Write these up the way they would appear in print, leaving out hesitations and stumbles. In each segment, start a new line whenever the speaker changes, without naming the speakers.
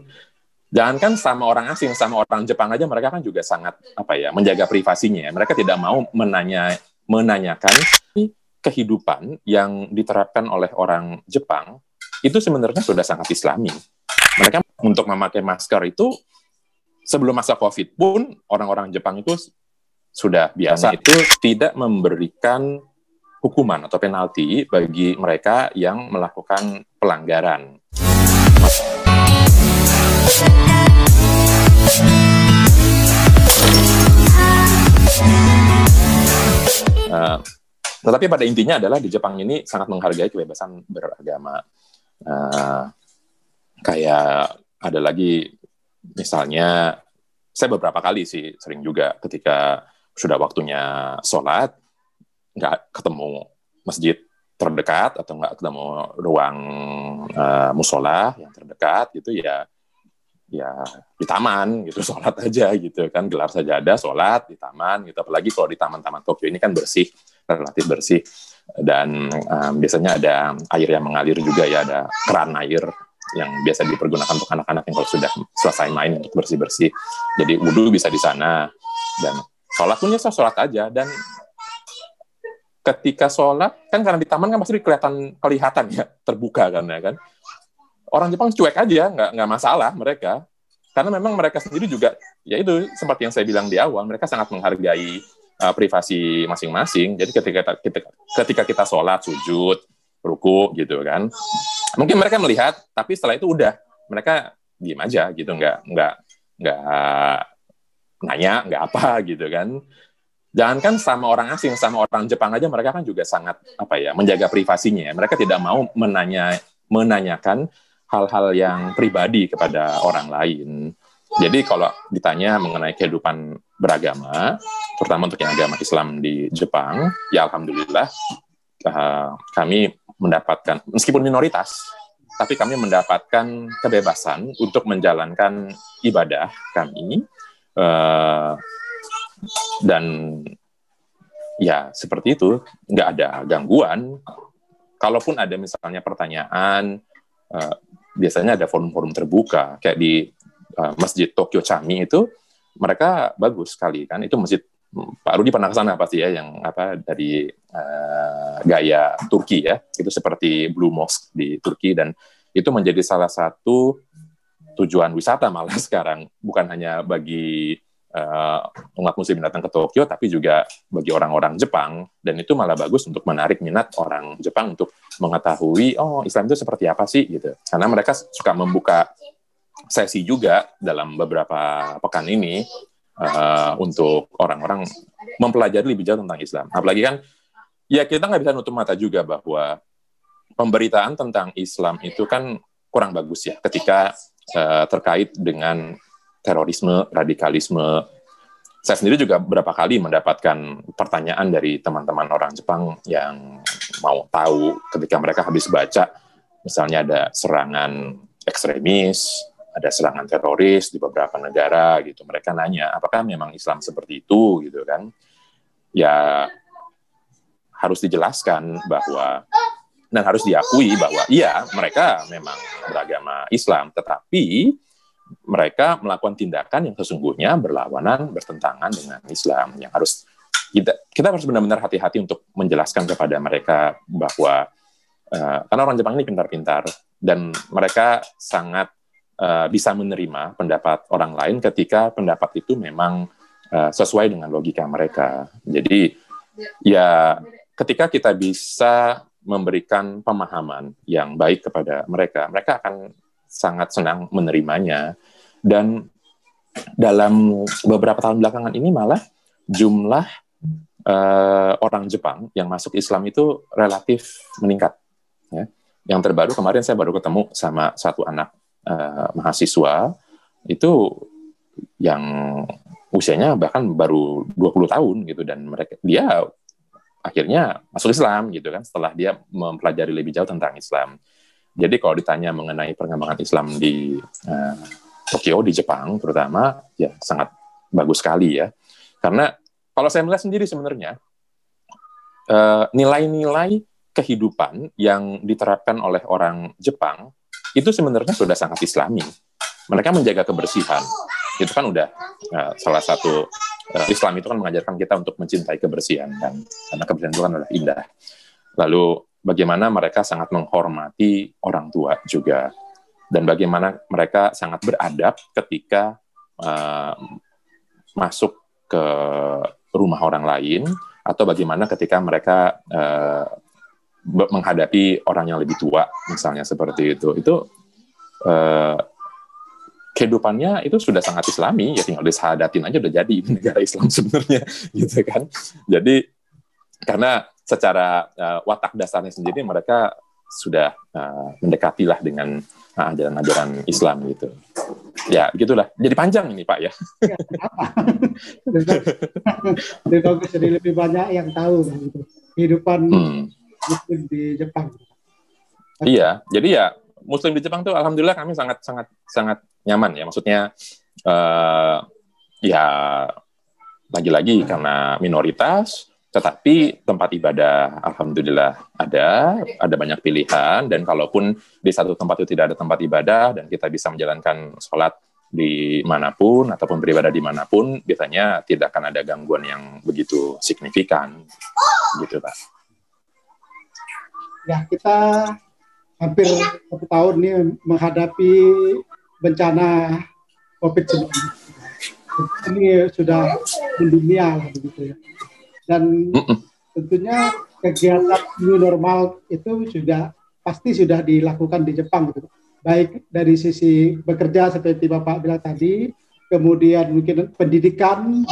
kan. Jangankan sama orang asing, sama orang Jepang aja mereka kan juga sangat menjaga privasinya. Mereka tidak mau menanyakan kehidupan yang diterapkan oleh orang Jepang itu sebenarnya sudah sangat Islami. Mereka untuk memakai masker itu sebelum masa COVID pun orang-orang Jepang itu sudah biasa itu tidak memberikan hukuman atau penalti bagi mereka yang melakukan pelanggaran. Tetapi pada intinya adalah di Jepang ini sangat menghargai kebebasan beragama. Kayak ada lagi misalnya, saya beberapa kali sih sering juga ketika sudah waktunya sholat, nggak ketemu masjid terdekat atau nggak ketemu ruang musola yang terdekat gitu ya di taman gitu sholat aja gitu kan, gelar sajadah sholat di taman gitu. Apalagi kalau di taman-taman Tokyo ini kan bersih, relatif bersih, dan biasanya ada air yang mengalir juga ya, ada keran air yang biasa dipergunakan untuk anak-anak yang kalau sudah selesai main untuk bersih-bersih. Jadi wudhu bisa di sana, dan sholat pun ya sholat aja. Dan ketika sholat kan karena di taman kan pasti kelihatan ya, terbuka kan ya kan. Orang Jepang cuek aja, nggak masalah mereka, karena memang mereka sendiri juga ya itu seperti yang saya bilang di awal, mereka sangat menghargai privasi masing-masing. Jadi ketika kita sholat, sujud, ruku gitu kan, mungkin mereka melihat, tapi setelah itu udah mereka diem aja gitu, nggak nanya, nggak apa gitu kan. Jangankan sama orang asing, sama orang Jepang aja mereka kan juga sangat menjaga privasinya. Mereka tidak mau menanyakan hal-hal yang pribadi kepada orang lain. Jadi kalau ditanya mengenai kehidupan beragama, terutama untuk yang agama Islam di Jepang, ya alhamdulillah kami mendapatkan, meskipun minoritas, tapi kami mendapatkan kebebasan untuk menjalankan ibadah kami, dan ya seperti itu, nggak ada gangguan. Kalaupun ada misalnya pertanyaan, biasanya ada forum-forum terbuka, kayak di Masjid Tokyo Chami itu, mereka bagus sekali kan, itu masjid, Pak Rudi pernah ke sana pasti ya, yang dari gaya Turki ya, itu seperti Blue Mosque di Turki, dan itu menjadi salah satu tujuan wisata malah sekarang, bukan hanya bagi umat muslim datang ke Tokyo, tapi juga bagi orang-orang Jepang, dan itu malah bagus untuk menarik minat orang Jepang untuk mengetahui, oh Islam itu seperti apa sih gitu. Karena mereka suka membuka sesi juga dalam beberapa pekan ini untuk orang-orang mempelajari lebih jauh tentang Islam. Apalagi kan, ya kita nggak bisa nutup mata juga bahwa pemberitaan tentang Islam itu kan kurang bagus ya, ketika terkait dengan terorisme, radikalisme. Saya sendiri juga beberapa kali mendapatkan pertanyaan dari teman-teman orang Jepang yang mau tahu ketika mereka habis baca, misalnya ada serangan ekstremis, ada serangan teroris di beberapa negara gitu. Mereka nanya, apakah memang Islam seperti itu gitu kan? Ya harus dijelaskan bahwa, dan harus diakui bahwa iya mereka memang beragama Islam, tetapi mereka melakukan tindakan yang sesungguhnya berlawanan, bertentangan dengan Islam. Yang harus kita harus benar-benar hati-hati untuk menjelaskan kepada mereka bahwa karena orang Jepang ini pintar-pintar, dan mereka sangat bisa menerima pendapat orang lain ketika pendapat itu memang sesuai dengan logika mereka. Jadi ya ketika kita bisa memberikan pemahaman yang baik kepada mereka, mereka akan sangat senang menerimanya. Dan dalam beberapa tahun belakangan ini malah jumlah orang Jepang yang masuk Islam itu relatif meningkat ya. Yang terbaru kemarin saya baru ketemu sama satu anak mahasiswa itu yang usianya bahkan baru 20 tahun gitu, dan dia akhirnya masuk Islam gitu kan, setelah dia mempelajari lebih jauh tentang Islam. Jadi kalau ditanya mengenai perkembangan Islam di Tokyo, di Jepang terutama, ya sangat bagus sekali ya. Karena kalau saya melihat sendiri sebenarnya, nilai-nilai kehidupan yang diterapkan oleh orang Jepang, itu sebenarnya sudah sangat Islami. mereka menjaga kebersihan. Itu kan udah salah satu Islam itu kan mengajarkan kita untuk mencintai kebersihan kan, karena kebersihan itu kan adalah indah. Lalu bagaimana mereka sangat menghormati orang tua juga, dan bagaimana mereka sangat beradab ketika masuk ke rumah orang lain, atau bagaimana ketika mereka menghadapi orang yang lebih tua, misalnya seperti itu. Itu kehidupannya itu sudah sangat Islami, ya tinggal disahadatin aja udah jadi negara Islam sebenarnya, gitu kan. Jadi karena secara watak dasarnya sendiri mereka sudah mendekatilah dengan ajaran-ajaran Islam gitu. Ya, begitulah. Jadi panjang ini, Pak ya.
Ya, apa? Lebih bagus, jadi lebih banyak yang tahu gitu. Kehidupan Muslim di Jepang.
Iya, jadi ya Muslim di Jepang tuh alhamdulillah kami sangat nyaman ya. Maksudnya ya lagi-lagi karena minoritas, tetapi tempat ibadah alhamdulillah ada banyak pilihan, dan kalaupun di satu tempat itu tidak ada tempat ibadah dan kita bisa menjalankan sholat di manapun ataupun beribadah di manapun, biasanya tidak akan ada gangguan yang begitu signifikan gitu, Pak.
Ya, kita hampir 1 tahun nih menghadapi bencana COVID-19. Ini sudah mendunia lah begitu ya. Dan tentunya kegiatan new normal itu pasti sudah dilakukan di Jepang gitu. Baik dari sisi bekerja seperti Bapak bilang tadi, kemudian mungkin pendidikan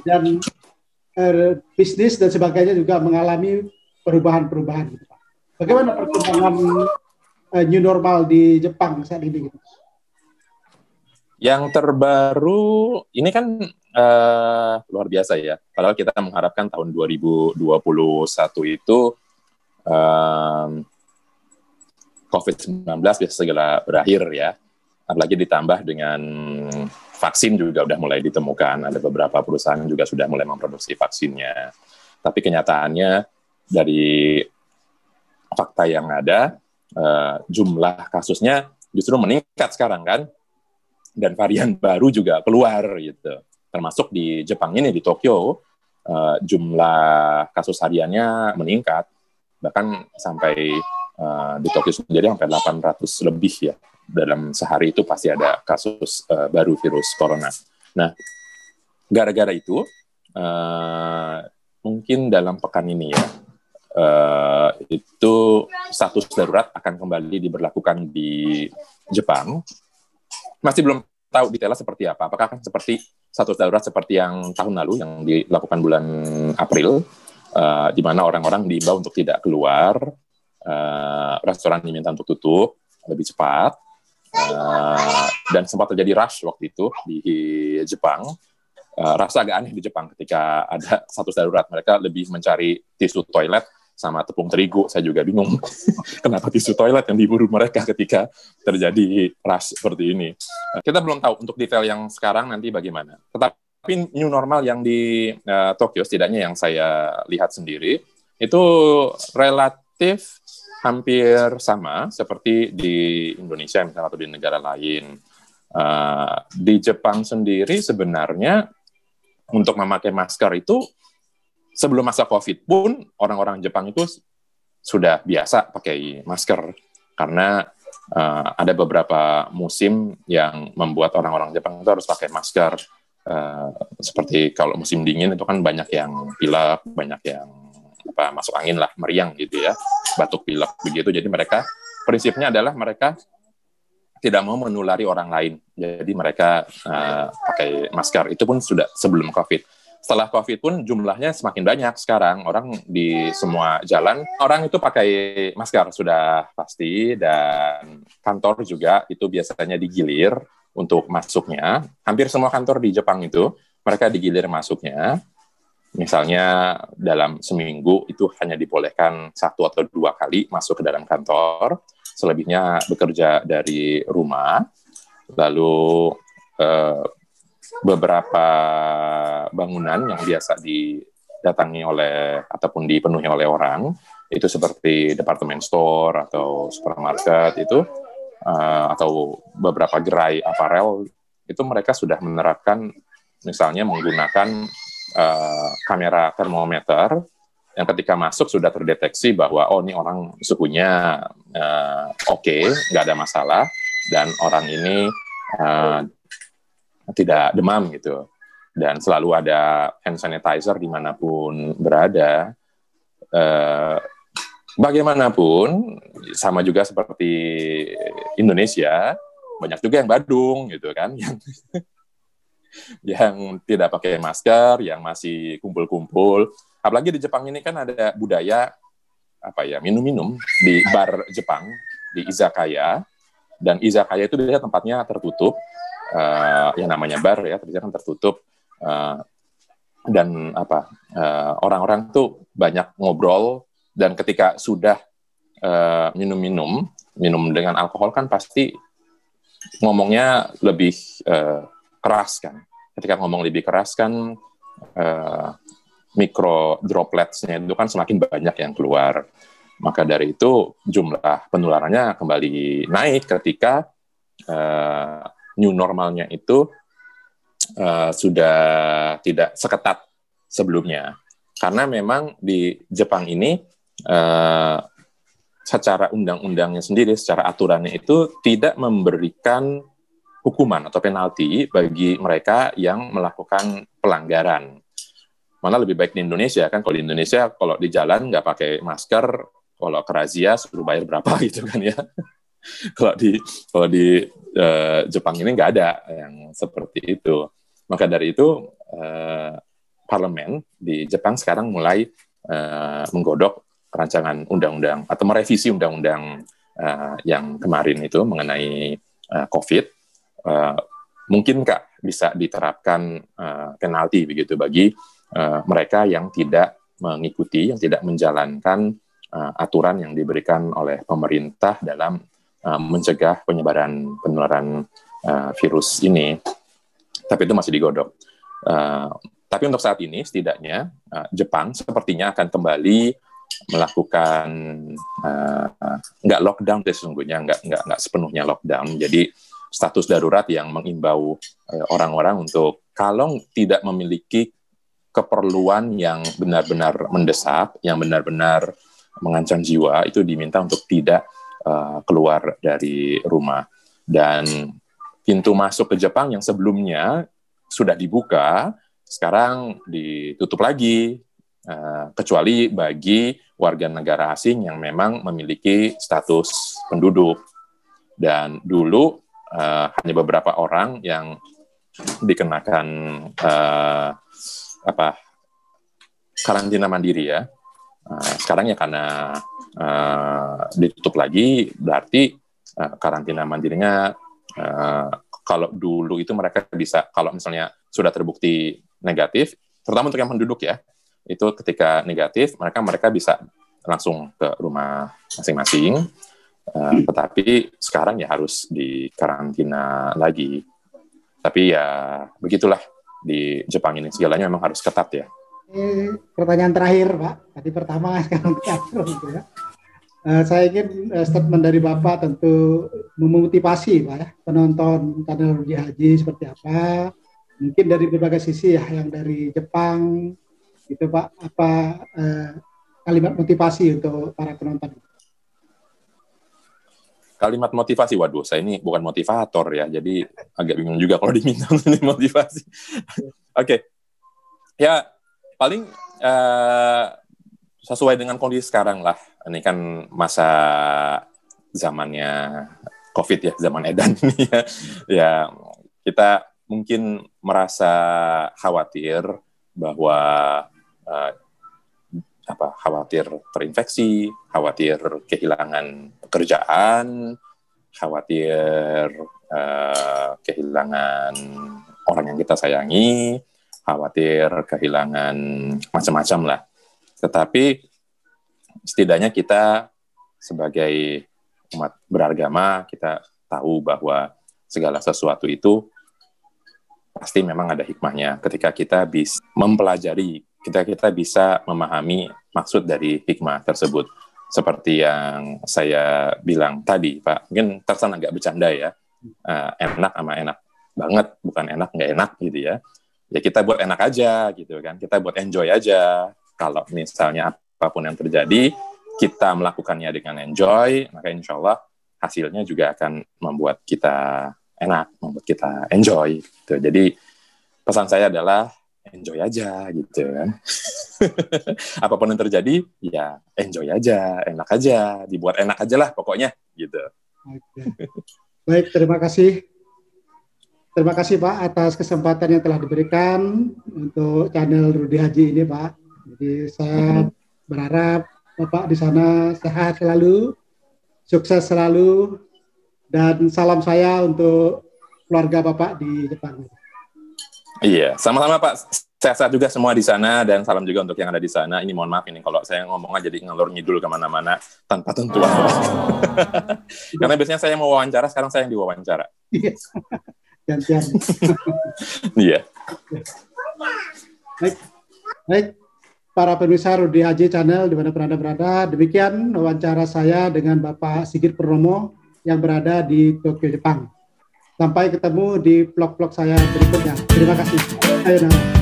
dan bisnis dan sebagainya juga mengalami perubahan-perubahan gitu, Pak. Bagaimana perkembangan new normal di Jepang saat ini gitu?
Yang terbaru ini kan luar biasa ya. Padahal kita mengharapkan tahun 2021 itu COVID-19 bisa segera berakhir ya. Apalagi ditambah dengan vaksin juga udah mulai ditemukan. Ada beberapa perusahaan juga sudah mulai memproduksi vaksinnya. Tapi kenyataannya dari fakta yang ada, jumlah kasusnya justru meningkat sekarang kan. Dan varian baru juga keluar gitu. Termasuk di Jepang ini, di Tokyo, jumlah kasus hariannya meningkat. Bahkan sampai di Tokyo sendiri sampai 800 lebih ya. Dalam sehari itu pasti ada kasus baru virus corona. Nah, gara-gara itu, mungkin dalam pekan ini ya, itu status darurat akan kembali diberlakukan di Jepang. Masih belum tahu detailnya seperti apa. Apakah akan seperti status darurat seperti yang tahun lalu yang dilakukan bulan April, di mana orang-orang diimbau untuk tidak keluar, restoran diminta untuk tutup lebih cepat, dan sempat terjadi rush waktu itu di Jepang. Rasa agak aneh di Jepang ketika ada status darurat. Mereka lebih mencari tisu toilet sama tepung terigu. Saya juga bingung kenapa tisu toilet yang diburu mereka ketika terjadi rush seperti ini. Kita belum tahu untuk detail yang sekarang nanti bagaimana. Tetapi new normal yang di Tokyo, setidaknya yang saya lihat sendiri, itu relatif hampir sama seperti di Indonesia misalnya atau di negara lain. Di Jepang sendiri sebenarnya untuk memakai masker itu sebelum masa COVID pun orang-orang Jepang itu sudah biasa pakai masker, karena ada beberapa musim yang membuat orang-orang Jepang itu harus pakai masker. Seperti kalau musim dingin itu kan banyak yang pilek, banyak yang masuk angin lah, meriang gitu ya, batuk pilek begitu. Jadi mereka prinsipnya adalah mereka tidak mau menulari orang lain. Jadi mereka pakai masker. Itu pun sudah sebelum COVID. Setelah COVID pun jumlahnya semakin banyak sekarang. Orang di semua jalan, orang itu pakai masker sudah pasti, dan kantor juga itu biasanya digilir untuk masuknya. Hampir semua kantor di Jepang itu, mereka digilir masuknya. Misalnya dalam seminggu itu hanya dibolehkan 1 atau 2 kali masuk ke dalam kantor, selebihnya bekerja dari rumah. Lalu beberapa bangunan yang biasa didatangi oleh ataupun dipenuhi oleh orang, itu seperti department store atau supermarket, itu atau beberapa gerai aparel itu mereka sudah menerapkan misalnya menggunakan kamera termometer yang ketika masuk sudah terdeteksi bahwa ini orang suhunya oke, nggak ada masalah, dan orang ini tidak demam gitu. Dan selalu ada hand sanitizer dimanapun berada. Bagaimanapun, sama juga seperti Indonesia, banyak juga yang badung gitu kan, yang tidak pakai masker, yang masih kumpul-kumpul. Apalagi di Jepang ini kan ada budaya minum-minum di bar Jepang, di izakaya, dan izakaya itu biasanya tempatnya tertutup, yang namanya bar ya, terbiasa kan tertutup, dan orang-orang tuh banyak ngobrol, dan ketika sudah minum dengan alkohol kan pasti ngomongnya lebih keras kan. Ketika ngomong lebih keras kan mikro dropletsnya itu kan semakin banyak yang keluar. Maka dari itu jumlah penularannya kembali naik ketika new normalnya itu sudah tidak seketat sebelumnya. Karena memang di Jepang ini secara undang-undangnya sendiri, secara aturannya itu tidak memberikan hukuman atau penalti bagi mereka yang melakukan pelanggaran. Mana lebih baik di Indonesia kan, kalau di Indonesia kalau di jalan nggak pakai masker, kalau ke razia suruh bayar berapa gitu kan ya. Kalau di Jepang ini nggak ada yang seperti itu. Maka dari itu parlemen di Jepang sekarang mulai menggodok rancangan undang-undang atau merevisi undang-undang yang kemarin itu mengenai COVID. Mungkinkah bisa diterapkan penalti begitu bagi mereka yang tidak mengikuti, yang tidak menjalankan aturan yang diberikan oleh pemerintah dalam mencegah penularan virus ini. Tapi itu masih digodok. Tapi untuk saat ini setidaknya Jepang sepertinya akan kembali melakukan nggak lockdown sesungguhnya, nggak sepenuhnya lockdown. Jadi status darurat yang mengimbau orang-orang untuk kalau tidak memiliki keperluan yang benar-benar mendesak, yang benar-benar mengancam jiwa, itu diminta untuk tidak keluar dari rumah. Dan pintu masuk ke Jepang yang sebelumnya sudah dibuka, sekarang ditutup lagi, kecuali bagi warga negara asing yang memang memiliki status penduduk. Dan dulu hanya beberapa orang yang dikenakan karantina mandiri ya. Sekarang ya karena ditutup lagi, berarti karantina mandirinya kalau dulu itu mereka bisa, kalau misalnya sudah terbukti negatif, terutama untuk yang penduduk ya, itu ketika negatif mereka bisa langsung ke rumah masing-masing, tetapi sekarang ya harus dikarantina lagi. Tapi ya begitulah di Jepang ini, segalanya memang harus ketat ya.
Pertanyaan terakhir Pak, tadi pertama sekarang terakhir gitu ya. Saya ingin statement dari Bapak tentu memotivasi Pak ya, penonton teknologi haji seperti apa, mungkin dari berbagai sisi ya, yang dari Jepang gitu Pak, apa kalimat motivasi untuk para penonton?
Kalimat motivasi, waduh, saya ini bukan motivator ya, jadi agak bingung juga kalau diminta motivasi. Oke. Ya, paling sesuai dengan kondisi sekarang lah. Ini kan masa zamannya COVID ya, zaman edan ini ya. Ya, kita mungkin merasa khawatir bahwa khawatir terinfeksi, khawatir kehilangan pekerjaan, khawatir kehilangan orang yang kita sayangi, khawatir kehilangan macam-macam lah. Tetapi setidaknya kita sebagai umat beragama, kita tahu bahwa segala sesuatu itu pasti memang ada hikmahnya. Ketika kita bisa mempelajari, kita bisa memahami maksud dari hikmah tersebut. seperti yang saya bilang tadi, Pak, mungkin terkesan agak bercanda ya, enak sama enak banget, bukan enak nggak enak gitu ya. Ya kita buat enak aja gitu kan, kita buat enjoy aja. Kalau misalnya apapun yang terjadi, kita melakukannya dengan enjoy, maka insya Allah hasilnya juga akan membuat kita enak, membuat kita enjoy. Gitu. Jadi pesan saya adalah enjoy aja gitu kan. Apapun yang terjadi, ya enjoy aja, enak aja, dibuat enak aja lah pokoknya gitu.
Oke. Baik, terima kasih. Terima kasih Pak atas kesempatan yang telah diberikan untuk channel Rudy Haji ini Pak. Jadi saya berharap Bapak di sana sehat selalu, sukses selalu, dan salam saya untuk keluarga Bapak di Jepang.
Iya, sama-sama Pak. Sehat-sehat juga semua di sana, dan salam juga untuk yang ada di sana. Ini mohon maaf ini kalau saya ngomongnya jadi ngelur ngidul kemana-mana tanpa tentuan. Karena biasanya saya mau wawancara, sekarang saya yang diwawancara.
Gantian.
Iya.
Baik. Para pemirsa Rudy Haji Channel di mana Anda berada, demikian wawancara saya dengan Bapak Sigit Purnomo yang berada di Tokyo, Jepang. Sampai ketemu di vlog-vlog saya berikutnya. Terima kasih. Sayonara.